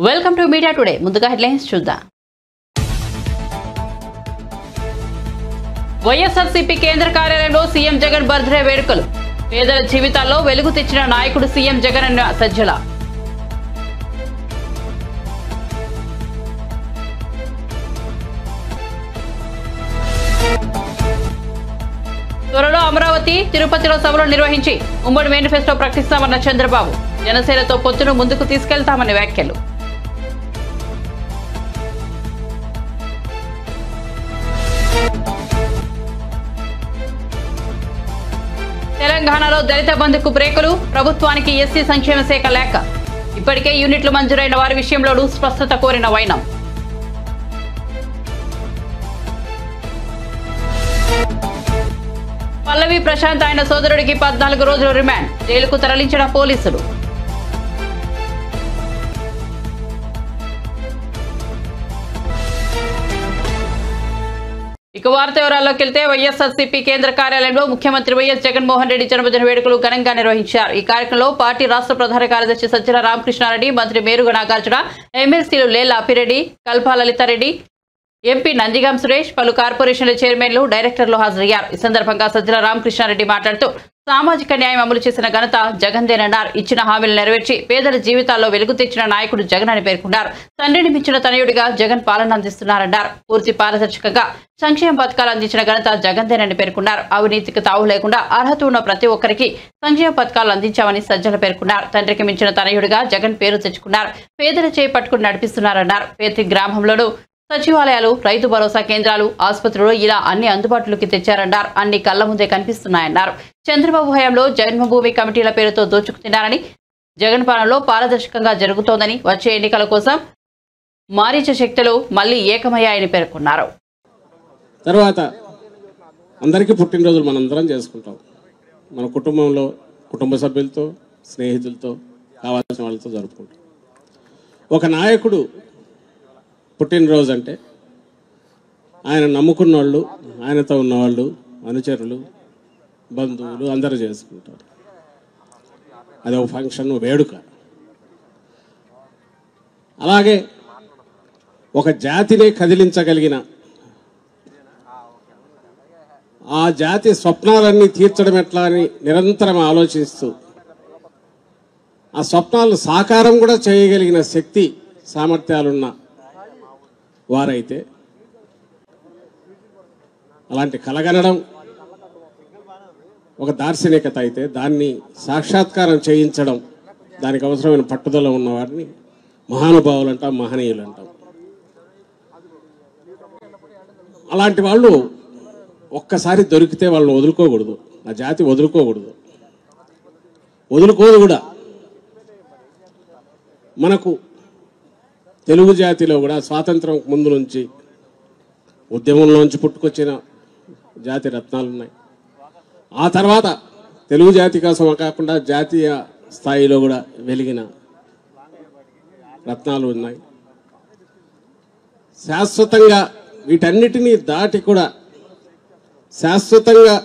Welcome to media today. ముందుగా headlines చూద్దాం. వైఎస్ఆర్సీపీ కేంద్ర కార్యాలయంలో సీఎం జగన్ బర్త్డే వేడుకలు. పేదల జీవితాల్లో వెలుగు తెచ్చిన నాయకుడు సీఎం జగన్ అన్న సజ్జల. త్వరలో అమరావతి, తిరుపతిలో సభలు నిర్వహించి ఉమ్మడి మేనిఫెస్టో ప్రకటిస్తామన్న చంద్రబాబు. జనసేనతో పొత్తును ముందుకు తీసుకెళ్తామని వ్యాఖ్యలు. తెలంగాణలో దళిత బంధుకు బ్రేకులు. ప్రభుత్వానికి ఎస్సీ సంక్షేమ శాఖ లేఖ. ఇప్పటికే యూనిట్లు మంజూరైన వారి విషయంలోనూ స్పష్టత కోరిన వైనం. పల్లవి ప్రశాంత్ ఆయన సోదరుడికి 14 రోజుల రిమాండ్. జైలుకు తరలించిన పోలీసులు. ఇక వార్త వివరాల్లోకి వెళ్తే వైఎస్ఆర్సీపీ కేంద్ర కార్యాలయంలో ముఖ్యమంత్రి వైఎస్ జగన్మోహన్ రెడ్డి జన్మదిన వేడుకలు ఘనంగా నిర్వహించారు. ఈ కార్యక్రమంలో పార్టీ రాష్ట్ర ప్రధాన కార్యదర్శి సజ్జల రామకృష్ణారెడ్డి, మంత్రి మేరుగ నాగార్జున, ఎమ్మెల్సీలు లేళ్ల అప్పిరెడ్డి, కల్పా లలితారెడ్డి, ఎంపీ నందిగాం సురేష్, పలు కార్పొరేషన్ల చైర్మన్లు, డైరెక్టర్లు హాజరయ్యారు. ఈ సందర్భంగా సజ్జల రామకృష్ణారెడ్డి మాట్లాడుతూ సామాజిక న్యాయం అమలు చేసిన ఘనత జగన్దేనన్నారు. ఇచ్చిన హామీలు నెరవేర్చి పేదల జీవితాల్లో వెలుగు తెచ్చిన నాయకుడు జగన్ అని పేర్కొన్నారు. తండ్రిని మించిన తనయుడిగా జగన్ పాలన అందిస్తున్నారన్నారు. పూర్తి పారదర్శకంగా సంక్షేమ పథకాలు అందించిన ఘనత జగన్దేనని పేర్కొన్నారు. అవినీతికి తావు లేకుండా అర్హత ఉన్న ప్రతి ఒక్కరికి సంక్షేమ పథకాలు అందించామని సజ్జల పేర్కొన్నారు. తండ్రికి మించిన తనయుడిగా జగన్ పేరు తెచ్చుకున్నారు. పేదల చేయి పట్టుకుని నడిపిస్తున్నారన్నారు. ప్రతి గ్రామంలోనూ సచివాలయాలు, రైతు భరోసా కేంద్రాలు, ఆసుపత్రులు ఇలా అన్ని అందుబాటులోకి తెచ్చారన్నారు. అన్ని కళ్ల ముందే కనిపిస్తున్నాయన్నారు. చంద్రబాబు హయాంలో జన్మభూమి కమిటీల పేరుతో దోచుకుతున్నారని, జగన్ పాలనలో పారదర్శకంగా జరుగుతోందని, వచ్చే ఎన్నికల కోసం మారీచ శక్తులు మళ్లీ ఏకమయ్యాయని పేర్కొన్నారు. తర్వాత అందరికీ పుట్టినరోజులు మనందరం చేసుకుంటాం. మన కుటుంబంలో కుటుంబ సభ్యులతో, స్నేహితులతో, కావాల్సిన వాళ్ళతో జరుపుకుంటాం. ఒక నాయకుడు పుట్టినరోజు అంటే ఆయన నమ్ముకున్న వాళ్ళు, ఆయనతో ఉన్నవాళ్ళు, అనుచరులు, బంధువులు అందరూ చేసుకుంటారు. అది ఒక ఫంక్షన్, వేడుక. అలాగే ఒక జాతిని కదిలించగలిగిన, ఆ జాతి స్వప్నాలన్నీ తీర్చడం ఎట్లా అని నిరంతరం ఆలోచిస్తూ ఆ స్వప్నాలు సాకారం కూడా చేయగలిగిన శక్తి, సామర్థ్యాలున్న వారైతే అలాంటి కలగనడం ఒక దార్శనికత అయితే దాన్ని సాక్షాత్కారం చేయించడం, దానికి అవసరమైన పట్టుదల ఉన్నవారిని మహానుభావులు అంటాం, మహనీయులు అంటాం. అలాంటి వాళ్ళు ఒక్కసారి దొరికితే వాళ్ళని వదులుకోకూడదు. ఆ జాతి వదులుకోకూడదు, వదులుకోదు కూడా. మనకు తెలుగు జాతిలో కూడా స్వాతంత్రం ముందు నుంచి ఉద్యమంలోంచి పుట్టుకొచ్చిన జాతి రత్నాలు ఉన్నాయి. ఆ తర్వాత తెలుగు జాతి కోసం కాకుండా జాతీయ స్థాయిలో కూడా వెలిగిన రత్నాలు ఉన్నాయి. శాశ్వతంగా వీటన్నిటినీ దాటి కూడా శాశ్వతంగా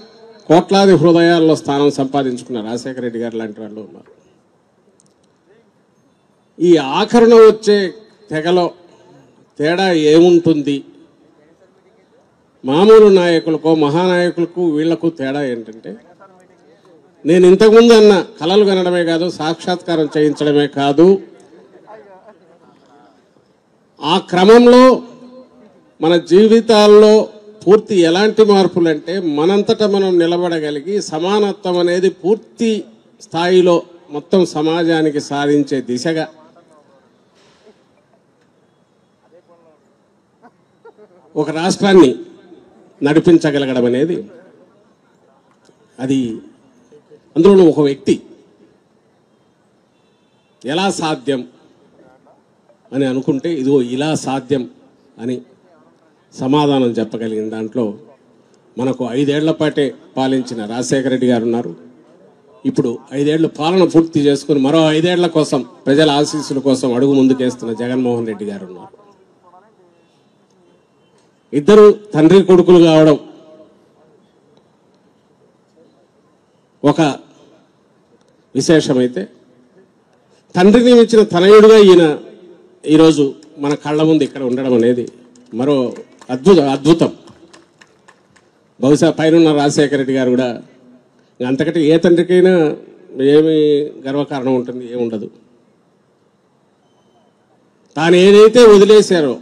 కోట్లాది హృదయాల్లో స్థానం సంపాదించుకున్న రాజశేఖర రెడ్డి గారు లాంటి వాళ్ళు ఉన్నారు. ఈ ఆఖరణ వచ్చే తెగలో తేడా ఏముంటుంది? మామూలు నాయకులకో మహానాయకులకు వీళ్లకు తేడా ఏంటంటే, నేను ఇంతకుముందు అన్న కలలు కనడమే కాదు, సాక్షాత్కారం చేయించడమే కాదు, ఆ క్రమంలో మన జీవితాల్లో పూర్తి ఎలాంటి మార్పులంటే మనంతటా మనం నిలబడగలిగి సమానత్వం అనేది పూర్తి స్థాయిలో మొత్తం సమాజానికి సాధించే దిశగా ఒక రాష్ట్రాన్ని నడిపించగలగడం అనేది, అది అందులో ఒక వ్యక్తి ఎలా సాధ్యం అని అనుకుంటే ఇదిగో ఇలా సాధ్యం అని సమాధానం చెప్పగలిగిన దాంట్లో మనకు 5 ఏళ్ల పాటే పాలించిన రాజశేఖర రెడ్డి గారు ఉన్నారు. ఇప్పుడు 5 ఏళ్ల పాలన పూర్తి చేసుకుని మరో 5 ఏళ్ల కోసం ప్రజల ఆశీస్సుల కోసం అడుగు ముందుకేస్తున్న జగన్మోహన్ రెడ్డి గారు ఉన్నారు. ఇద్దరు తండ్రి కొడుకులు కావడం ఒక విశేషమైతే తండ్రిని మించిన తనయుడుగా ఈయన ఈరోజు మన కళ్ళ ముందు ఇక్కడ ఉండడం అనేది మరో అద్భుతం. బహుశా పైన రాజశేఖర రెడ్డి గారు కూడా అంతకంటే ఏ తండ్రికైనా ఏమి గర్వకారణం ఉంటుంది, ఏముండదు. తాను ఏదైతే వదిలేశారో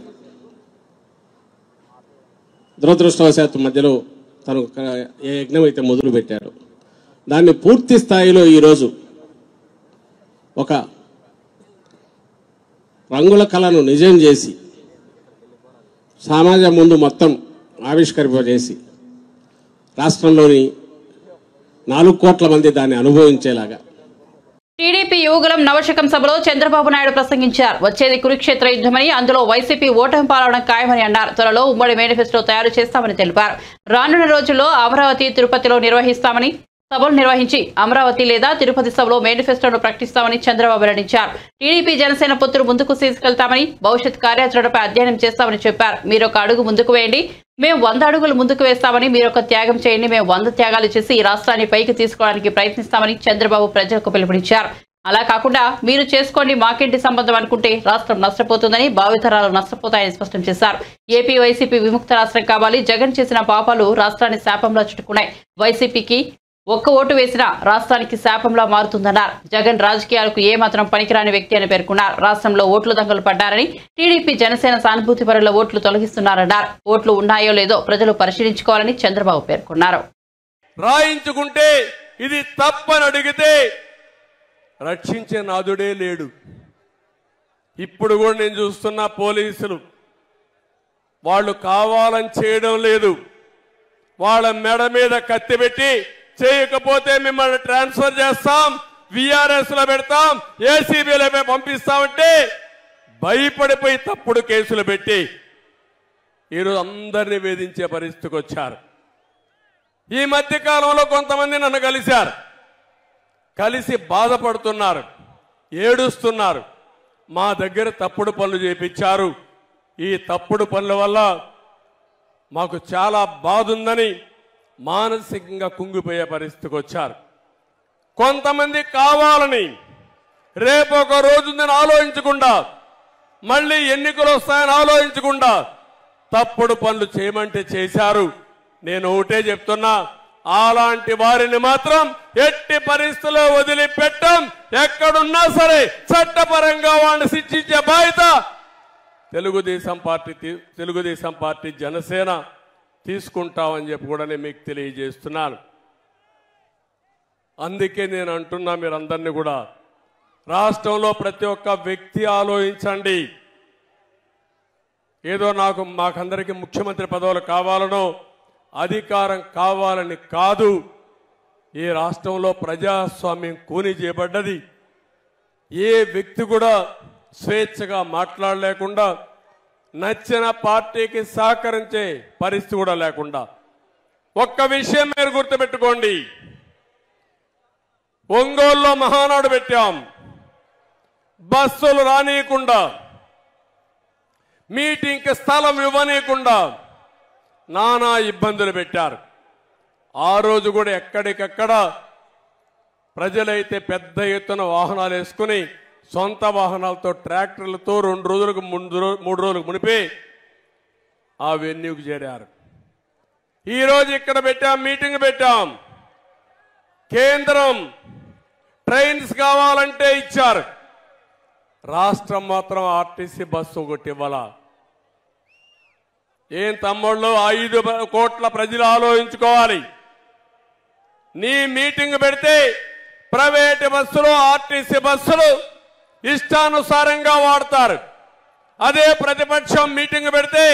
దురదృష్టవశాత్తు మధ్యలో తను ఏ యజ్ఞం అయితే మొదలు పెట్టారో దాన్ని పూర్తి స్థాయిలో ఈరోజు ఒక రంగుల కళను నిజం చేసి సమాజం ముందు మొత్తం ఆవిష్కరింపజేసి రాష్ట్రంలోని 4 కోట్ల మంది దాన్ని అనుభవించేలాగా. టీడీపీ యువకులం నవశకం సభలో చంద్రబాబు నాయుడు ప్రసంగించారు. వచ్చేది కురుక్షేత్ర యుద్ధమని, అందులో వైసీపీ ఓటమి పాలవడం ఖాయమని అన్నారు. త్వరలో ఉమ్మడి మేనిఫెస్టో తయారు చేస్తామని తెలిపారు. రానున్న రోజుల్లో అమరావతి, తిరుపతిలో నిర్వహిస్తామని, సభలు నిర్వహించి అమరావతి లేదా తిరుపతి సభలో మేనిఫెస్టోను ప్రకటిస్తామని చంద్రబాబు వెల్లడించారు. టీడీపీ జనసేన పొత్తులు ముందుకు తీసుకెళ్తామని, భవిష్యత్ కార్యాచరణపై అధ్యయనం చేస్తామని చెప్పారు. మీరొక అడుగు ముందుకు వేయండి, మేము 100 అడుగులు ముందుకు వేస్తామని, మీరొక త్యాగం చేయండి, మేము 100 త్యాగాలు చేసి ఈ రాష్ట్రాన్ని పైకి తీసుకోవడానికి ప్రయత్నిస్తామని చంద్రబాబు ప్రజలకు పిలుపునిచ్చారు. అలా కాకుండా మీరు చేసుకోండి మాకేంటి సంబంధం అనుకుంటే రాష్ట్రం నష్టపోతుందని, భావితరాలు నష్టపోతాయని స్పష్టం చేశారు. ఏపీ వైసీపీ విముక్త రాష్ట్రం కావాలి. జగన్ చేసిన పాపాలు రాష్ట్రాన్ని శాపంలో చుట్టుకున్నాయి. వైసీపీకి ఒక్క ఓటు వేసినా రాష్ట్రానికి శాపంలా మారుతుందన్నారు. జగన్ రాజకీయాలకు ఏమాత్రం పనికిరాని వ్యక్తి అని పేర్కొన్నారు. రాష్ట్రంలో ఓట్లు దొంగలు పడ్డారని, టీడీపీ జనసేన సానుభూతి పరుల ఓట్లు తొలగిస్తున్నారన్నారు. ఓట్లు ఉన్నాయో లేదో ప్రజలు పరిశీలించుకోవాలని చంద్రబాబు పేర్కొన్నారు. రాయించుకుంటే ఇది తప్పని అడిగితే రక్షించే నాదుడే లేడు. ఇప్పుడు కూడా నేను చూస్తున్న పోలీసులు వాళ్ళు కావాలని చేయడం లేదు. వాళ్ళ మెడ మీద కత్తి పెట్టి చేయకపోతే మిమ్మల్ని ట్రాన్స్ఫర్ చేస్తాం, విఆర్ఎస్ లో పెడతాం, ఏసీబీలో పంపిస్తామంటే భయపడిపోయి తప్పుడు కేసులు పెట్టి ఈరోజు అందరినీ వేధించే పరిస్థితికి వచ్చారు. ఈ మధ్య కాలంలో కొంతమంది నన్ను కలిశారు, కలిసి బాధపడుతున్నారు, ఏడుస్తున్నారు. మా దగ్గర తప్పుడు పనులు చేపించారు, ఈ తప్పుడు పనుల వల్ల మాకు చాలా బాధ ఉందని మానసికంగా కుంగిపోయే పరిస్థితికి వచ్చారు. కొంతమంది కావాలని రేపు ఒక రోజుందని ఆలోచించకుండా, మళ్ళీ ఎన్నికలు వస్తాయని ఆలోచించకుండా తప్పుడు పనులు చేయమంటే చేశారు. నేను ఒకటే చెప్తున్నా, అలాంటి వారిని మాత్రం ఎట్టి పరిస్థితుల్లో వదిలిపెట్టం. ఎక్కడున్నా సరే చట్టపరంగా వాడిని శిక్షించే బాధ్యత తెలుగుదేశం పార్టీ జనసేన తీసుకుంటామని చెప్పి కూడా నేను మీకు తెలియజేస్తున్నాను. అందుకే నేను అంటున్నా, మీరందరినీ కూడా రాష్ట్రంలో ప్రతి ఒక్క వ్యక్తి ఆలోచించండి. ఏదో మాకందరికీ ముఖ్యమంత్రి పదవులు కావాలనో అధికారం కావాలని కాదు. ఈ రాష్ట్రంలో ప్రజాస్వామ్యం కూని చేయబడ్డది. ఏ వ్యక్తి కూడా స్వేచ్ఛగా మాట్లాడలేకుండా, నచ్చిన పార్టీకి సహకరించే పరిస్థితి కూడా లేకుండా. ఒక్క విషయం మీరు గుర్తుపెట్టుకోండి, ఒంగోలులో మహానాడు పెట్టాం, బస్సులు రానియకుండా, మీటింగ్కి స్థలం ఇవ్వనీయకుండా నానా ఇబ్బందులు పెట్టారు. ఆ రోజు కూడా ఎక్కడికక్కడ ప్రజలైతే పెద్ద ఎత్తున వాహనాలు వేసుకుని సొంత వాహనాలతో ట్రాక్టర్లతో 2 రోజులకు 3 రోజులకు మునిపే ఆ వెన్యూకి చేరారు. ఈరోజు ఇక్కడ పెట్టాం, మీటింగ్ పెట్టాం. కేంద్రం ట్రైన్స్ కావాలంటే ఇచ్చారు, రాష్ట్రం మాత్రం ఆర్టీసీ బస్సు ఒకటి ఇవ్వాల. ఏం తమ్ముళ్ళు, 5 కోట్ల ప్రజలు ఆలోచించుకోవాలి. నీ మీటింగ్ పెడితే ప్రైవేటు బస్సులు, ఆర్టీసీ బస్సులు ఇష్టానుసారంగా వాడతారు. అదే ప్రతిపక్షం మీటింగ్ పెడితే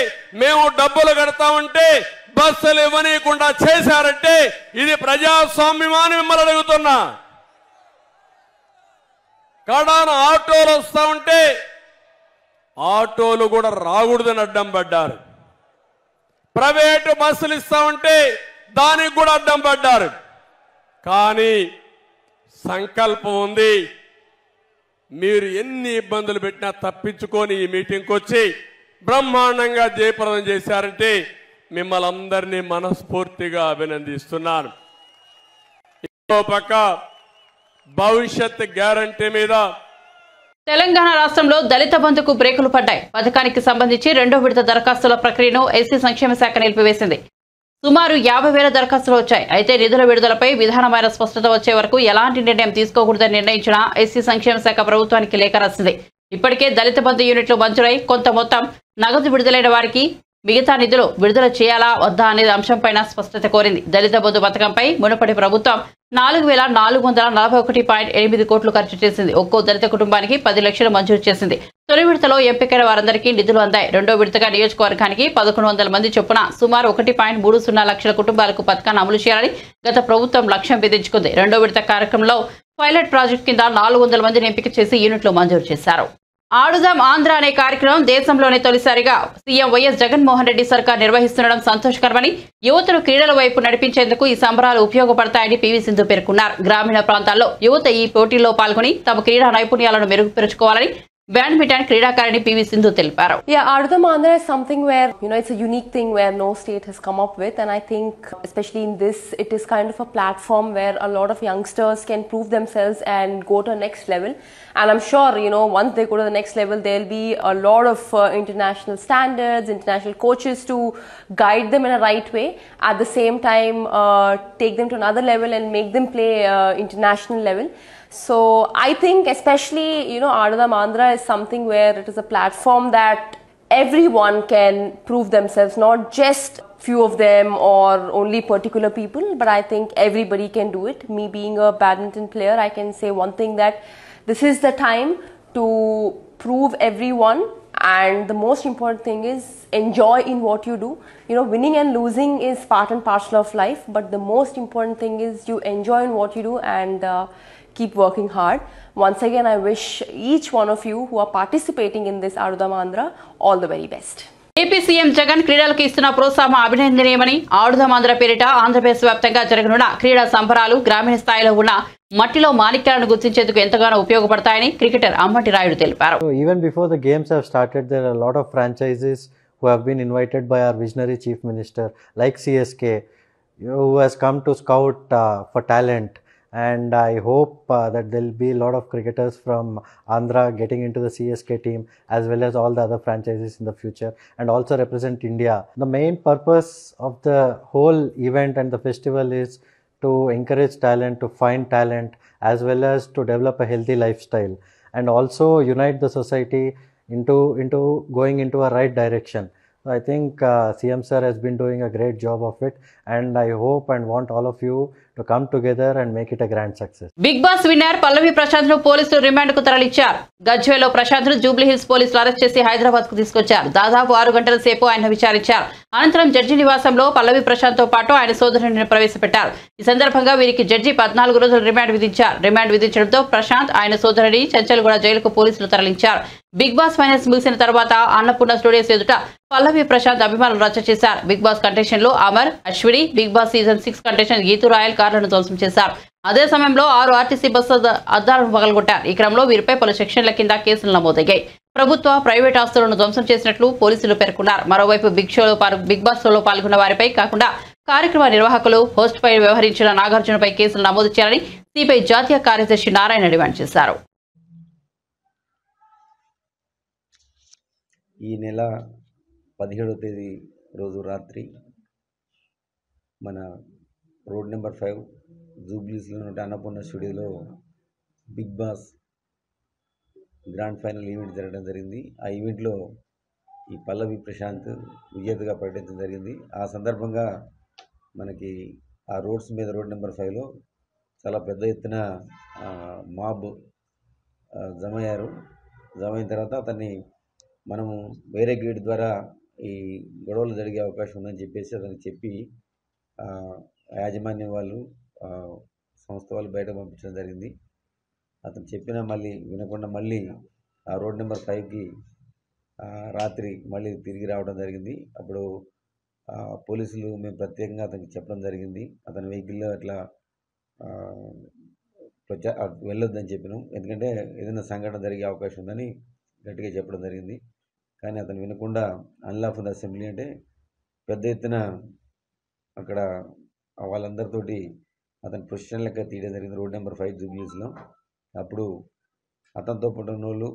మేము డబ్బులు కడతామంటే బస్సులు ఇవ్వనీయకుండా చేశారంటే ఇది ప్రజాస్వామ్యమని మిమ్మల్ని అడుగుతున్నా. కడాన ఆటోలు వస్తా ఉంటే ఆటోలు కూడా రాకూడదని అడ్డం పడ్డారు. ప్రైవేటు బస్సులు ఇస్తా ఉంటే దానికి కూడా అడ్డం పడ్డారు. కానీ సంకల్పం ఉంది. మీరు ఎన్ని ఇబ్బందులు పెట్టినా తప్పించుకొని ఈ మీటింగ్కి వచ్చి బ్రహ్మాండంగా జయప్రదం చేశారంటే మిమ్మల్ని అందరినీ మనస్ఫూర్తిగా అభినందిస్తున్నాను. ఇంకో పక్క భవిష్యత్ గ్యారంటీ మీద తెలంగాణ రాష్ట్రంలో దళిత బంధుకు బ్రేకులు పడ్డాయి. పథకానికి సంబంధించి రెండో విడత దరఖాస్తుల ప్రక్రియను ఎస్సీ సంక్షేమ శాఖ నిలిపివేసింది. సుమారు 50,000 దరఖాస్తులు వచ్చాయి. అయితే నిధుల విడుదలపై విధానమైన స్పష్టత వచ్చే వరకు ఎలాంటి నిర్ణయం తీసుకోకూడదని నిర్ణయించిన ఎస్సీ సంక్షేమ శాఖ ప్రభుత్వానికి లేఖ రాసింది. ఇప్పటికే దళిత బంధు యూనిట్లు మంజూరై కొంత మొత్తం నగదు విడుదలైన వారికి మిగతా నిధులు విడుదల చేయాలా వద్దా అనే అంశంపైన స్పష్టత కోరింది. దళిత బంధు పథకంపై మునుపటి ప్రభుత్వం 4,441.8 కోట్లు ఖర్చు చేసింది. ఒక్కో దళిత కుటుంబానికి 10 లక్షలు మంజూరు చేసింది. తొలి విడతలో ఎంపికైన వారందరికీ నిధులు అందాయి. రెండో విడతగా నియోజకవర్గానికి 1,100 మంది చొప్పున సుమారు 1.30 లక్షల కుటుంబాలకు పథకాన్ని అమలు చేయాలని గత ప్రభుత్వం లక్ష్యం విధించుకుంది. రెండో విడత కార్యక్రమంలో పైలట్ ప్రాజెక్టు కింద 400 మందిని ఎంపిక చేసి యూనిట్లు మంజూరు చేశారు. ఆడుదాం ఆంధ్ర అనే కార్యక్రమం దేశంలోనే తొలిసారిగా సీఎం వైఎస్ జగన్మోహన్ రెడ్డి సర్కార్ నిర్వహిస్తుండడం సంతోషకరమని, యువతను క్రీడల వైపు నడిపించేందుకు ఈ సంబరాలు ఉపయోగపడతాయని పీవీ సింధు పేర్కొన్నారు. గ్రామీణ ప్రాంతాల్లో యువత ఈ పోటీల్లో పాల్గొని తమ క్రీడా నైపుణ్యాలను మెరుగుపరుచుకోవాలని బ్యాడ్మింటన్ క్రీడాకారిణి పీవీ సింధు తెలిపారు. Ardham Andhra is something where, it's a unique thing where no state has come up with, and I think especially in this, it is kind of a platform where a lot of youngsters can prove themselves and go to the next level. And I'm sure, once they go to the next level, there'll be a lot of international standards, international coaches to guide them in a right way. At the same time, take them to another level and make them play international level. So I think especially, Ardham Andhra is something where it is a platform that everyone can prove themselves, not just few of them or only particular people, but I think everybody can do it. Me being a badminton player, I can say one thing, that this is the time to prove everyone, and the most important thing is enjoy in what you do. Winning and losing is part and parcel of life, but the most important thing is you enjoy in what you do and keep working hard. Once again, I wish each one of you who are participating in this Ardham Andhra all the very best. AP CM Jagan క్రీడలకు ఇస్తున్న ప్రోత్సాహం అభినందనీయమని, ఆడుదాం ఆంధ్ర పేరిట ఆంధ్రప్రదేశ్ వ్యాప్తంగా జరగనున్న క్రీడా సంబరాలు గ్రామీణ స్థాయిలో ఉన్న మట్టిలో మాణిక్యాలను గుర్తించేందుకు ఎంతగానో ఉపయోగపడతాయని క్రికెటర్ అమ్మటి రాయుడు తెలిపారు. Even before the games have started, there are a lot of franchises who have been invited by our visionary chief minister, like CSK, who has come to scout for talent. And I hope that there will be a lot of cricketers from Andhra getting into the CSK team, as well as all the other franchises in the future, and also represent India. The main purpose of the whole event and the festival is to encourage talent, to find talent, as well as to develop a healthy lifestyle, and also unite the society into going into a right direction. So I think CM sir has been doing a great job of it, and I hope and want all of you to come together and make it a grand success. Big boss winner Pallavi Prashanth ను పోలీసులు remand కు తరలించారు. గజ్వేల్లో ప్రశాంత్ ను Jubilee hills పోలీసులు arrest చేసి హైదరాబాద్ కు తీసుకొచ్చారు. దాదాపు 6 గంటల సేపు ఆయన విచారించారు. అనంతరం జడ్జి నివాసంలో పల్లవి ప్రశాంత్ తో పాటు ఆయన సోదరుడిని ప్రవేశపెట్టారు. ఈ సందర్భంగా వీరికి జడ్జి 14 రోజులు రిమాండ్ విధించారు. రిమాండ్ విధించడంతో ప్రశాంత్, ఆయన సోదరుడి చంచల్గూడ జైలుకు పోలీసులు తరలించారు. బిగ్ బాస్ ఫైనల్స్ ముగిసిన తర్వాత అన్నపూర్ణ స్టూడియోస్ ఎదుట పల్లవి ప్రశాంత్ అభిమానులు రచ్చ చేశారు. బిగ్ బాస్ కంటెస్టెంట్లు Amar, Ashwini, big boss season 6 contestant Geethu Royal కార్లను ధ్వంసం చేశారు. అదే సమయంలో 6 ఆర్టీసీ బస్సు అద్దాలను పగలగొట్టారు. ఈ క్రమంలో వీరిపై పలు సెక్షన్ల కింద కేసులు నమోదయ్యాయి. ప్రభుత్వ, ప్రైవేట్ ఆస్తులను ధ్వంసం చేసినట్లు పోలీసులు పేర్కొన్నారు. మరోవైపు బిగ్ బాస్ షోలో పాల్గొన్న వారిపై కాకుండా కార్యక్రమ నిర్వాహకులు, హోస్ట్ పై వ్యవహరించిన నాగార్జునపై కేసులు నమోదు చేయాలని సిపిఐ జాతీయ కార్యదర్శి నారాయణ డిమాండ్ చేశారు. ఈ నెల 17వ తేదీ రోజు రాత్రి మన రోడ్ నెంబర్ 5 జూబ్లీస్లో ఉన్న అన్నపూర్ణ స్టూడియోలో Bigg Boss grand final event జరగడం జరిగింది. ఆ ఈవెంట్లో ఈ పల్లవి ప్రశాంత్ విజేతగా ప్రకటించడం జరిగింది. ఆ సందర్భంగా మనకి ఆ రోడ్ నెంబర్ 5లో చాలా పెద్ద ఎత్తున మాబ్ జమ అయిన తర్వాత అతన్ని మనము వేరే గేట్ ద్వారా ఈ గొడవలు జరిగే అవకాశం ఉందని చెప్పేసి అతనికి చెప్పి యాజమాన్యం వాళ్ళు, సంస్థ వాళ్ళు బయట పంపించడం జరిగింది. అతను చెప్పినా మళ్ళీ వినకుండా మళ్ళీ ఆ రోడ్ నెంబర్ 5కి రాత్రి మళ్ళీ తిరిగి రావడం జరిగింది. అప్పుడు పోలీసులు మేము ప్రత్యేకంగా అతనికి చెప్పడం జరిగింది, అతని వెహికల్లో అట్లా వెళ్ళొద్దని చెప్పినాం, ఎందుకంటే ఏదైనా సంఘటన జరిగే అవకాశం ఉందని గట్టిగా చెప్పడం జరిగింది. కానీ అతను వినకుండా అన్లాఫుల్ అసెంబ్లీ అంటే పెద్ద ఎత్తున అక్కడ వాళ్ళందరితోటి అతను ప్రొఫెషనల్ లెక్క తీయడం జరిగింది రోడ్ నెంబర్ 5 జూబ్లీస్లో. అప్పుడు అతనితో పాటు ఉన్న వాళ్ళు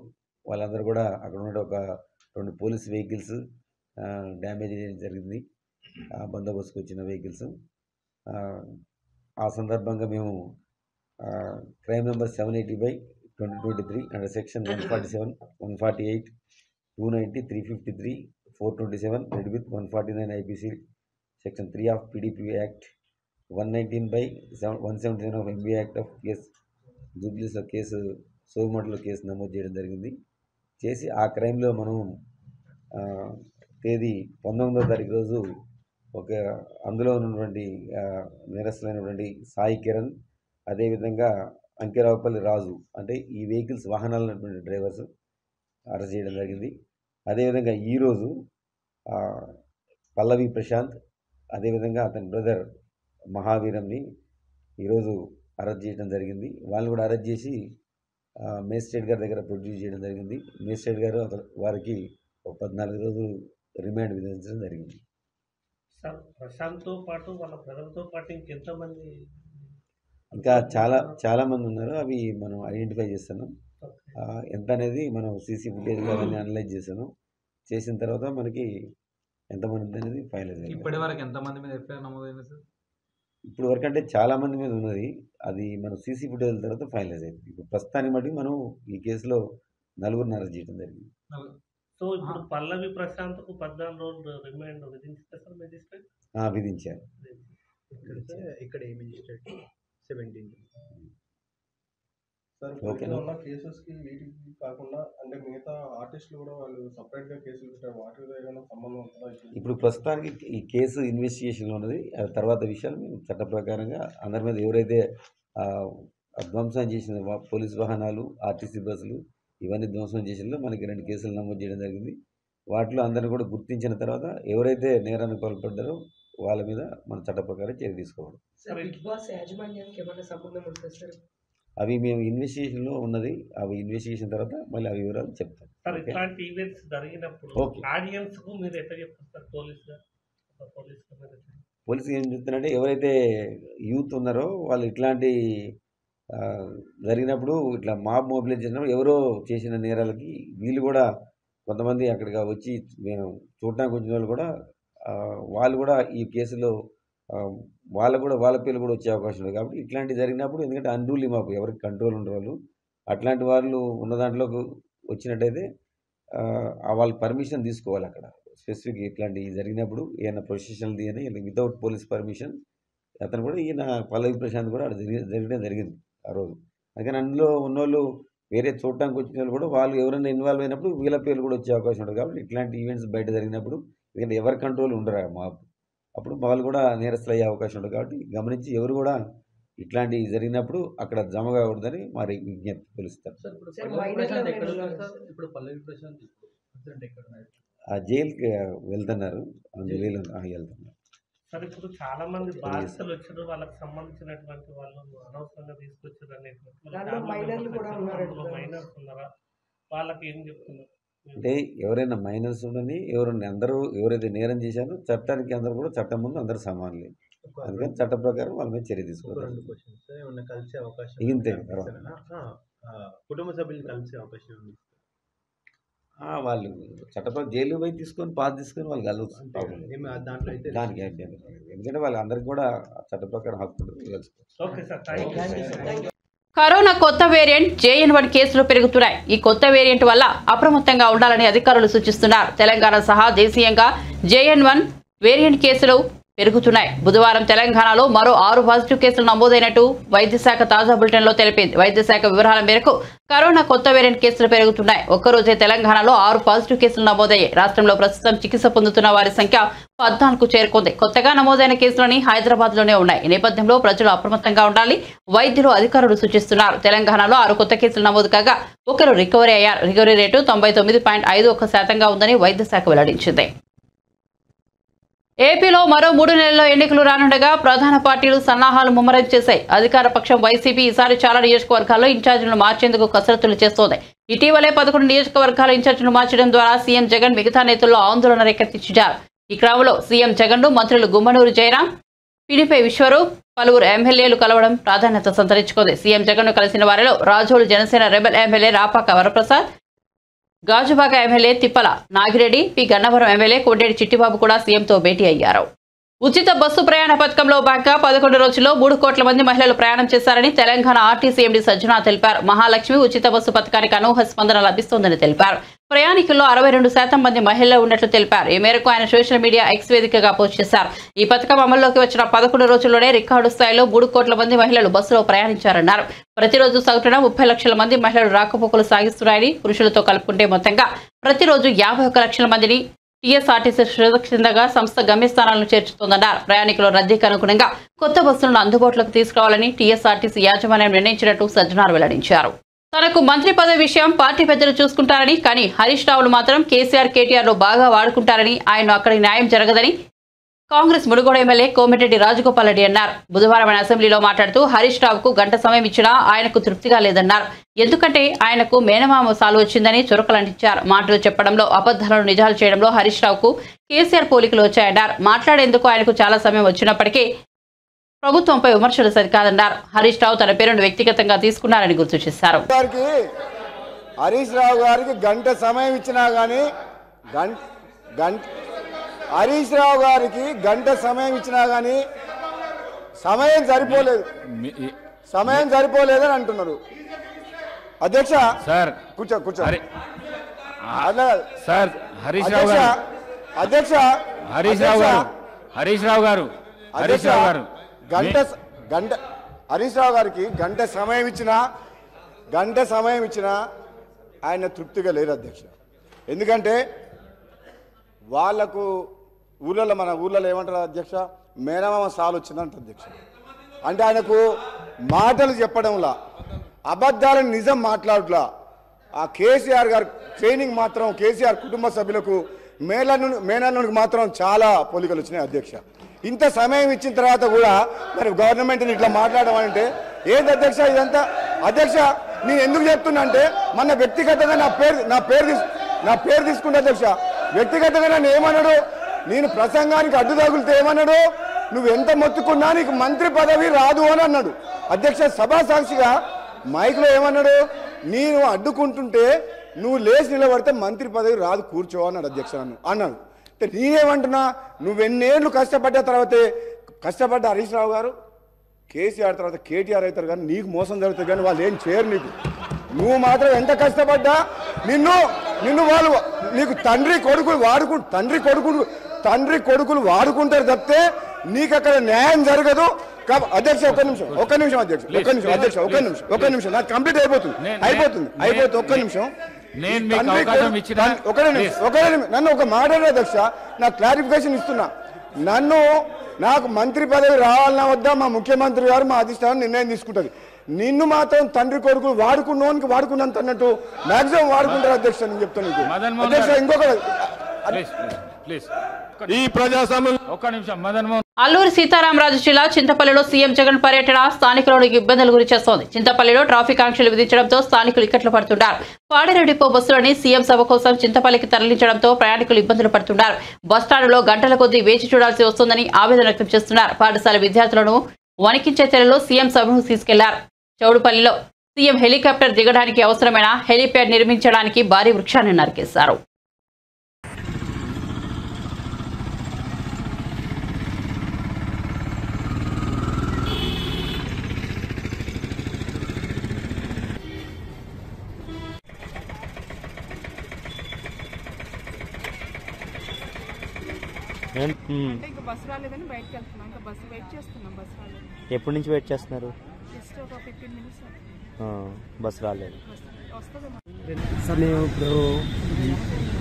వాళ్ళందరూ కూడా అక్కడ ఉన్న ఒక 2 పోలీస్ వెహికల్స్ డ్యామేజ్ చేయడం జరిగింది, బందోబస్తుకు వచ్చిన వెహికల్స్. ఆ సందర్భంగా మేము crime number 780/2023 under section 147, 148, 290, 353, 427 read with 149 IPC section 3 of PDP act, 119/177 of MB act of case జూబ్లీస్లో కేసు సోమటలో కేసు నమోదు చేయడం జరిగింది. చేసి ఆ క్రైమ్లో మనం తేదీ 19వ తారీఖు రోజు ఒక అందులో ఉన్నటువంటి నేరస్తులైనటువంటి సాయి కిరణ్, అదేవిధంగా అంకెరావుపల్లి రాజు, అంటే ఈ వెహికల్స్ వాహనాలు ఉన్నటువంటి డ్రైవర్స్ అరెస్ట్ చేయడం జరిగింది. అదేవిధంగా ఈరోజు పల్లవి ప్రశాంత్, అదేవిధంగా అతని బ్రదర్ మహావీరంని ఈరోజు అరెస్ట్ చేయడం జరిగింది. వాళ్ళు కూడా అరెస్ట్ చేసి మేజిస్ట్రేట్ గారి దగ్గర ప్రొడ్యూస్ చేయడం జరిగింది. మేజిస్ట్రేట్ గారు వారికి 14 రోజులు రిమాండ్ విధించడం జరిగింది. సార్, ప్రశాంత్తో పాటు వాళ్ళ బ్రదర్తో పాటు ఇంకెంతమంది? ఇంకా చాలా మంది ఉన్నారు. అవి మనం ఐడెంటిఫై చేస్తున్నాం. ఎంత అనేది మనం సీసీ ఫుటేజ్ అవన్నీ అనలైజ్ చేసాను. చేసిన తర్వాత మనకి ఎంతమంది అనేది ఫైనలైజ్ అయింది. ఇప్పటి వరకు ఎంతమంది మీద ఎఫ్ఐఆర్ నమోదైంది సార్? ఇప్పుడు వరకు అంటే చాలా మంది మీద ఉన్నది, అది మనం సీసీ ఫుటేజ్ తర్వాత ఫైనలైజ్ అయింది. ఇప్పుడు ప్రస్తుతానికి బట్టి మనం ఈ కేసులో 4గురిని అరెస్ట్ చేయడం జరిగింది. సో ఇప్పుడు పల్లవి ప్రశాంత్కు 14 రోజులు రిమాండ్ విధించారు సార్ మేజిస్ట్రేట్? విధించారు. ఇక్కడ ఏ మేజిస్ట్రేట్ 17 సార్ ఓకేనా? ఉన్న కేసెస్కి వీటికి కాకుండా అంటే మిగతా ఆర్టిస్టులు కూడా వాళ్ళు సపరేట్గా కేసులు పెట్టారు, వాటితో ఏదైనా సంబంధం ఉంటుందా? ఇప్పుడు ప్రస్తుతానికి ఈ కేసు ఇన్వెస్టిగేషన్లో ఉన్నది. తర్వాత విషయాలు మేము చట్ట ప్రకారంగా అందరి మీద ఎవరైతే ధ్వంసం చేసిన పోలీస్ వాహనాలు, ఆర్టీసీ బస్సులు ఇవన్నీ ధ్వంసం చేసిన మనకి 2 కేసులు నమోదు చేయడం జరిగింది. వాటిలో అందరిని కూడా గుర్తించిన తర్వాత ఎవరైతే నేరానికి పాల్పడ్డారో వాళ్ళ మీద మన చట్ట ప్రకారం చర్య తీసుకోవడం. అవి మేము ఇన్వెస్టిగేషన్లో ఉన్నది. అవి ఇన్వెస్టిగేషన్ తర్వాత మళ్ళీ ఆ వివరాలు చెప్తాం. సార్, ఇట్లాంటి ఈవెంట్స్ జరిగినప్పుడు ఆడియన్స్కు మీరు ఎట్లా చెప్తారు పోలీసులు ఏం చెప్తున్నారంటే ఎవరైతే యూత్ ఉన్నారో వాళ్ళు ఇట్లాంటి జరిగినప్పుడు ఇట్లా మాబ్ మొబిలైజ్ చేసినప్పుడు ఎవరో చేసిన నేరాలకి వీళ్ళు కూడా కొంతమంది అక్కడికి వచ్చి మేము చూడటానికి వచ్చిన వాళ్ళు కూడా వాళ్ళు కూడా ఈ కేసులో వాళ్ళ పేర్లు కూడా వచ్చే అవకాశం ఉంది. కాబట్టి ఇట్లాంటివి జరిగినప్పుడు ఎందుకంటే అన్రూలీ మాకు ఎవరికి కంట్రోల్ ఉండరు వాళ్ళు, అట్లాంటి వాళ్ళు ఉన్న దాంట్లోకి వచ్చినట్టయితే వాళ్ళు పర్మిషన్ తీసుకోవాలి. అక్కడ స్పెసిఫిక్ ఇట్లాంటివి జరిగినప్పుడు ఏమైనా ప్రొఫెషనల్ది అని వితౌట్ పోలీస్ పర్మిషన్ అతను కూడా ఈయన పల్లవి ప్రశాంత్ కూడా జరగడం జరిగింది ఆ రోజు. అందుకని అందులో ఉన్నోళ్ళు వేరే చూడటానికి వచ్చిన వాళ్ళు కూడా వాళ్ళు ఎవరైనా ఇన్వాల్వ్ అయినప్పుడు వీళ్ళ పేర్లు కూడా వచ్చే అవకాశం ఉంటుంది. కాబట్టి ఇట్లాంటి ఈవెంట్స్ బయట జరిగినప్పుడు ఎందుకంటే ఎవరి కంట్రోల్ ఉండరు మాకు, అప్పుడు వాళ్ళు కూడా నేరస్తులు అయ్యే అవకాశం ఉంటుంది. కాబట్టి గమనించి ఎవరు కూడా ఇట్లాంటివి జరిగినప్పుడు అక్కడ జమ కాకూడదని మరి విజ్ఞప్తి తెలుస్తారు. ఆ జైలుకి వెళ్తున్నారు, అందులో వెళ్తున్నారు. సార్, ఇప్పుడు చాలా మంది బాధితులు వచ్చారు, వాళ్ళకి సంబంధించినటువంటి వాళ్ళు అనవసరంగా తీసుకొచ్చారు అనేటువంటి మైనర్స్ ఉన్నారా, వాళ్ళకి ఏం చెప్తున్నారు? అంటే ఎవరైనా మైనర్స్ ఉండని అందరూ ఎవరైతే నేరం చేశారో చట్టానికి అందరూ కూడా చట్టం ముందు అందరూ సమానులే. అందుకని చట్ట ప్రకారం వాళ్ళ మీద చర్య తీసుకోవాలి. ఇంతే కుటుంబ సభ్యులు కలిసే అవకాశం ఉంది. వాళ్ళు చట్టప్రకారం జైలు పోయి తీసుకొని పాస్ తీసుకొని వాళ్ళు కలుగుతారు. దానికి ఎందుకంటే వాళ్ళ అందరికి కూడా చట్ట ప్రకారం హక్కు ఓకే. కరోనా కొత్త వేరియంట్ JN1 కేసులు పెరుగుతున్నాయి. ఈ కొత్త వేరియంట్ వల్ల అప్రమత్తంగా ఉండాలని అధికారులు సూచిస్తున్నారు. తెలంగాణ సహా దేశీయంగా JN1 వేరియంట్ కేసులు పెరుగుతున్నాయి. బుధవారం తెలంగాణలో మరో 6 పాజిటివ్ కేసులు నమోదైనట్టు వైద్య శాఖ తాజా బులెటిన్లో తెలిపింది. వైద్య శాఖ వివరాల మేరకు కరోనా కొత్త వేరియంట్ కేసులు పెరుగుతున్నాయి. ఒక్కరోజే తెలంగాణలో 6 పాజిటివ్ కేసులు నమోదయ్యాయి. రాష్ట్రంలో ప్రస్తుతం చికిత్స పొందుతున్న వారి సంఖ్య 14కు చేరుకుంది. కొత్తగా నమోదైన కేసులని హైదరాబాద్లోనే ఉన్నాయి. ఈ నేపథ్యంలో ప్రజలు అప్రమత్తంగా ఉండాలి వైద్యులు అధికారులు సూచిస్తున్నారు. తెలంగాణలో 6 కొత్త కేసులు నమోదు కాగా ఒకరు రికవరీ అయ్యారు. రికవరీ రేటు 99.51% ఉందని వైద్య శాఖ వెల్లడించింది. ఏపీలో మరో 3 నెలల్లో ఎన్నికలు రానుండగా ప్రధాన పార్టీలు సన్నాహాలు ముమ్మరం చేశాయి. అధికార పక్షం వైసీపీ ఈసారి చాలా నియోజకవర్గాల్లో ఇన్ఛార్జీలను మార్చేందుకు కసరత్తులు చేస్తోంది. ఇటీవలే 11 నియోజకవర్గాల ఇన్ఛార్జీలను మార్చడం ద్వారా సీఎం జగన్ మిగతా నేతల్లో ఆందోళన రేకెత్తించారు. ఈ క్రమంలో సీఎం జగన్ను మంత్రులు గుమ్మనూరు జయరాం, పినిపే విశ్వరూప్, పలువురు ఎమ్మెల్యేలు కలవడం ప్రాధాన్యత సంతరించుకుంది. సీఎం జగన్ను కలిసిన వారిలో Razole Janasena rebel MLA Rapaka Varaprasad, Gajuwaka MLA Tippala Nagireddy, P Gannavaram MLA కోటేటి చిట్టిబాబు కూడా సీఎంతో భేటీ అయ్యారు. ఉచిత బస్సు ప్రయాణ పథకంలో భాగంగా 11 రోజుల్లో 3 కోట్ల మంది మహిళలు ప్రయాణం చేశారని తెలంగాణ ఆర్టీసీ ఎండీ సజ్జనా తెలిపారు. మహాలక్ష్మి ఉచిత బస్సు పథకానికి అనూహ్య స్పందన లభిస్తోందని తెలిపారు. ప్రయాణికుల్లో 62% మంది మహిళలు ఉన్నట్లు తెలిపారు. ఈ మేరకు ఆయన సోషల్ మీడియా ఎక్స్ వేదికగా పోస్ట్ చేశారు. ఈ పథకం అమల్లోకి వచ్చిన 11 రోజుల్లోనే రికార్డు స్థాయిలో 3 కోట్ల మంది మహిళలు బస్సులో ప్రయాణించారన్నారు. ప్రతిరోజు సగటున 30 లక్షల మంది మహిళలు రాకపోకలు సాగిస్తున్నారని, పురుషులతో కలుపుకుంటే మొత్తంగా ప్రతిరోజు 51 లక్షల మందిని టీఎస్ఆర్టీసీ సురక్షితంగా సంస్థ గమ్యస్థానాలను చేర్చుతోందన్నారు. ప్రయాణికుల రద్దీకి అనుగుణంగా కొత్త బస్సులను అందుబాటులోకి తీసుకురావాలని టీఎస్ఆర్టీసీ యాజమాన్యం నిర్ణయించినట్టు సజ్జనార్ వెల్లడించారు. తనకు మంత్రి పదవి విషయం పార్టీ పెద్దలు చూసుకుంటారని, కానీ హరీష్ రావులు మాత్రం కేసీఆర్ కేటీఆర్లో బాగా వాడుకుంటారని, ఆయన అక్కడికి న్యాయం జరగదని కాంగ్రెస్ మునుగోడు ఎమ్మెల్యే కోమిరెడ్డి రాజగోపాల్ రెడ్డి అన్నారు. బుధవారం ఆయన అసెంబ్లీలో మాట్లాడుతూ హరీష్ రావుకు గంట సమయం ఇచ్చినా ఆయనకు తృప్తిగా లేదన్నారు. ఎందుకంటే ఆయనకు మేనమామ సాలు వచ్చిందని చురకలంటించారు. మాటలు చెప్పడంలో, అబద్ధాలను నిజాలు చేయడంలో హరీష్ రావుకు కేసీఆర్ పోలికలు వచ్చాయన్నారు. మాట్లాడేందుకు ఆయనకు చాలా సమయం వచ్చినప్పటికీ ప్రభుత్వంపై విమర్శలు సరికాదన్నారు. హరీష్ రావు తన పేరును వ్యక్తిగతంగా తీసుకున్నారని గుర్తు చేశారు. హరీష్ రావు గారికి గంట సమయం ఇచ్చినా గానీ హరీష్ రావు గారికి గంట సమయం ఇచ్చినా గానీ సమయం సరిపోలేదని అంటున్నారు. అధ్యక్ష సార్ కూర్చో సార్ హరీష్ రావు గారు హరీష్ రావు గారికి గంట సమయం ఇచ్చినా ఆయన తృప్తిగా లేరు అధ్యక్ష. ఎందుకంటే వాళ్లకు ఊళ్ళలో, మన ఊళ్ళలో ఏమంటారు అధ్యక్ష, మేనమామ సాలు వచ్చిందంట అధ్యక్ష. అంటే ఆయనకు మాటలు చెప్పడంలా, అబద్ధాలను నిజం మాట్లాడలా. ఆ కేసీఆర్ గారు ట్రైనింగ్ మాత్రం కేసీఆర్ కుటుంబ సభ్యులకు మేనల్లునికి మాత్రం చాలా పోలికలు వచ్చినాయి అధ్యక్ష. ఇంత సమయం ఇచ్చిన తర్వాత కూడా మరి గవర్నమెంట్ని ఇట్లా మాట్లాడడం అంటే ఏంటి అధ్యక్ష ఇదంతా? అధ్యక్ష నేను ఎందుకు చెప్తున్నా అంటే మన వ్యక్తిగతంగా నా పేరు తీసుకుంటే అధ్యక్ష, వ్యక్తిగతంగా నన్ను ఏమన్నాడు, నేను ప్రసంగానికి అడ్డు తగులితే ఏమన్నాడు, నువ్వు ఎంత మొత్తుకున్నా నీకు మంత్రి పదవి రాదు అని అన్నాడు అధ్యక్ష. సభా సాక్షిగా మైక్లో ఏమన్నాడు, నేను అడ్డుకుంటుంటే నువ్వు లేచి నిలబడితే మంత్రి పదవి రాదు, కూర్చో అన్నాడు అధ్యక్ష. అన్నాడు. నేనేమంటున్నా, నువ్వెన్నేళ్ళు కష్టపడ్డ తర్వాతే కష్టపడ్డ హరీష్ రావు గారు కేసీఆర్ తర్వాత కేటీఆర్ అవుతారు, కానీ నీకు మోసం జరుగుతుంది, కానీ వాళ్ళు ఏం చేయరు నీకు. నువ్వు మాత్రం ఎంత కష్టపడ్డా నిన్ను వాళ్ళు నీకు తండ్రి కొడుకులు వాడుకుంటారు తప్పితే నీకు అక్కడ న్యాయం జరగదు. అధ్యక్ష ఒక్క నిమిషం నాకు కంప్లీట్ అయిపోతుంది. ఒక్క నిమిషం నన్ను ఒక మాట అధ్యక్ష, నాకు క్లారిఫికేషన్ ఇస్తున్నా. నాకు మంత్రి పదవి రావాలన్నా వద్దా మా ముఖ్యమంత్రి గారు మా అధిష్టానం నిర్ణయం తీసుకుంటుంది. నిన్ను మాత్రం తండ్రి కొడుకులు వాడుకున్నంత అన్నట్టు మాక్సిమం వాడుకుంటారు అధ్యక్ష. నేను చెప్తాను అధ్యక్ష. ఇంకొక ఈ ప్రజాస్వామ్యం అల్లూరి సీతారామరాజు జిల్లా చింతపల్లిలో సీఎం జగన్ పర్యటన స్థానికులను ఇబ్బందులు గురి చేస్తోంది. చింతపల్లిలో ట్రాఫిక్ ఆంక్షలు విధించడంతో స్థానికులు ఇక్కట్లు పడుతున్నారు. పాడేరు డిపో బస్సులని సీఎం సభ కోసం చింతపల్లికి తరలించడంతో ప్రయాణికులు ఇబ్బందులు పడుతున్నారు. బస్టాండ్లో గంటల కొద్దీ వేచి చూడాల్సి వస్తోందని ఆవేదన వ్యక్తం చేస్తున్నారు. పాఠశాల విద్యార్థులను వణికించే తెరలో సీఎం సభను తీసుకెళ్లారు. చౌడుపల్లిలో సీఎం హెలికాప్టర్ దిగడానికి అవసరమైన హెలీప్యాడ్ నిర్మించడానికి భారీ వృక్షాన్ని నరికేశారు. ఇంకా బస్సు రాలేదని బయటకు వెళ్తున్నాం. ఇంకా బస్సు వెయిట్ చేస్తున్నాం. బస్సు రాలేదు. ఎప్పటి నుంచి వెయిట్ చేస్తున్నారు? జస్ట్ ఒక 15 మినిట్స్. బస్సు రాలేదు. సార్ మేము ఇప్పుడు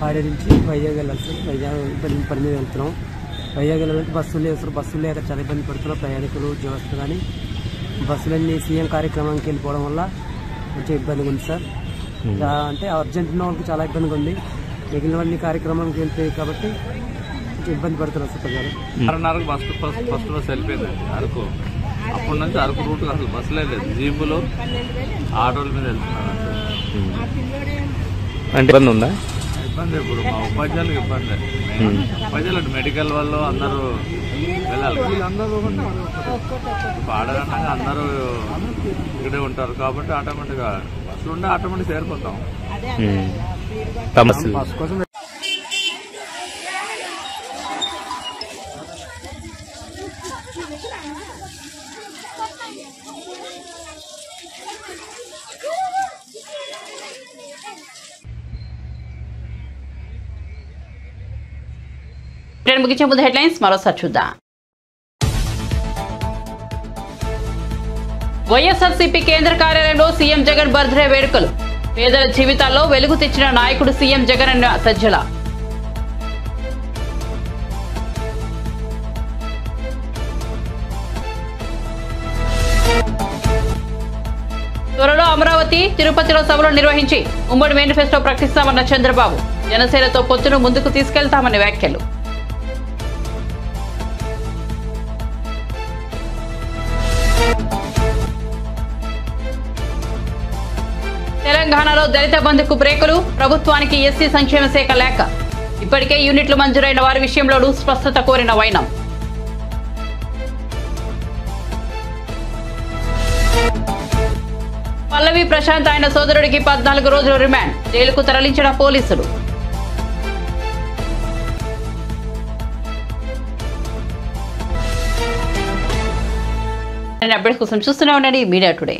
పాడే నుంచి వైజాగ్ వెళ్ళాలి సార్. వైజాగ్ పని మీద వెళ్తున్నాం. వైజాగ్ వెళ్ళాలంటే బస్సులు లేదు సార్. బస్సులు లేక చాలా ఇబ్బంది పడుతున్నాం ప్రయాణికులు, ఉద్యోగస్తులు. కానీ బస్సులన్నీ సీఎం కార్యక్రమానికి వెళ్ళిపోవడం వల్ల కొంచెం ఇబ్బందిగా ఉంది సార్. అంటే అర్జెంట్ ఉన్న వాళ్ళకి చాలా ఇబ్బందిగా ఉంది. మిగిలినవన్నీ కార్యక్రమానికి వెళ్తాయి కాబట్టి ఇబ్బంది పడుతున్నారు సార్ ప్రజలు. 6:30కు ఫస్ట్ బస్ వెళ్ళిపోయింది అరకు. అప్పటి నుంచి అరకు రూట్ అసలు బస్సులే లేదు. జీపులు, ఆటోల మీద వెళ్తున్నారు. అంటే ఇబ్బంది ఉందా? ఇబ్బంది ఇప్పుడు మా ఉపాధ్యాయులకు ఇబ్బంది. ఉపాధ్యాయులు మెడికల్ వాళ్ళు అందరూ వెళ్ళాలి. ఆడరన్నాక అందరూ ఇక్కడే ఉంటారు కాబట్టి ఆటోమేటిక్గా బస్సులు ఉంటే ఆటోమేటిక్ చేరిపోతాం. ముగించే ముందు హెడ్లైన్స్ మరోసారి చూద్దాం. వైఎస్ఆర్సీపీ కేంద్ర కార్యాలయంలో సీఎం జగన్ బర్త్డే వేడుకలు. పేదల జీవితాల్లో వెలుగు తెచ్చిన నాయకుడు సీఎం జగన్ అన్న సజ్జల. త్వరలో అమరావతి, తిరుపతిలో సభలు నిర్వహించి ఉమ్మడి మేనిఫెస్టో ప్రకటిస్తామన్న చంద్రబాబు. జనసేనతో పొత్తును ముందుకు తీసుకెళ్తామని వ్యాఖ్యలు. తెలంగాణలో దళిత బంధుకు బ్రేకులు. ప్రభుత్వానికి ఎస్సీ సంక్షేమ శాఖ లేఖ. ఇప్పటికే యూనిట్లు మంజూరైన వారి విషయంలోనూ స్పష్టత కోరిన వైనం. పల్లవి ప్రశాంత్ ఆయన సోదరుడికి 14 రోజుల రిమాండ్. జైలుకు తరలించిన పోలీసులు. అప్డేట్స్ కోసం చూస్తూనే ఉండండి మీడియా టుడే.